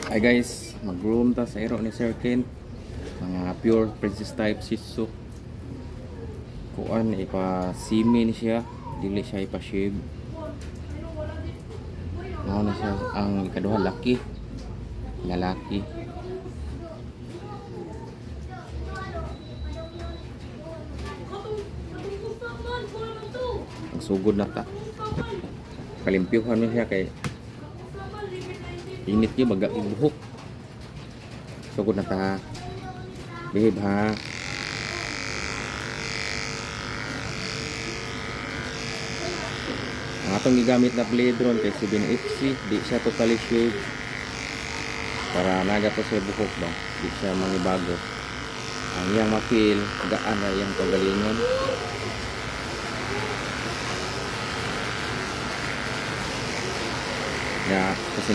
Hi guys, mag-room ta sa ero ni Sir Ken. Mga pure princess type Shih Tzu. Kuan ipa-simi ni siya, dili siya ipa-shave. Mao na siya ang ikaduha laki. Lalaki. Ang sugod na ta. Kalimpyuhan niya siya kay init niya baga buhok. Sugod na ta. Behave ha. Ang atong gigamit na blade ron kay 7FC, di siya totally shave. Para naga pa siya buhok ba, di siya manibago. Ang iyang mapil, gaan na iyang kagalingon. Ya, kasi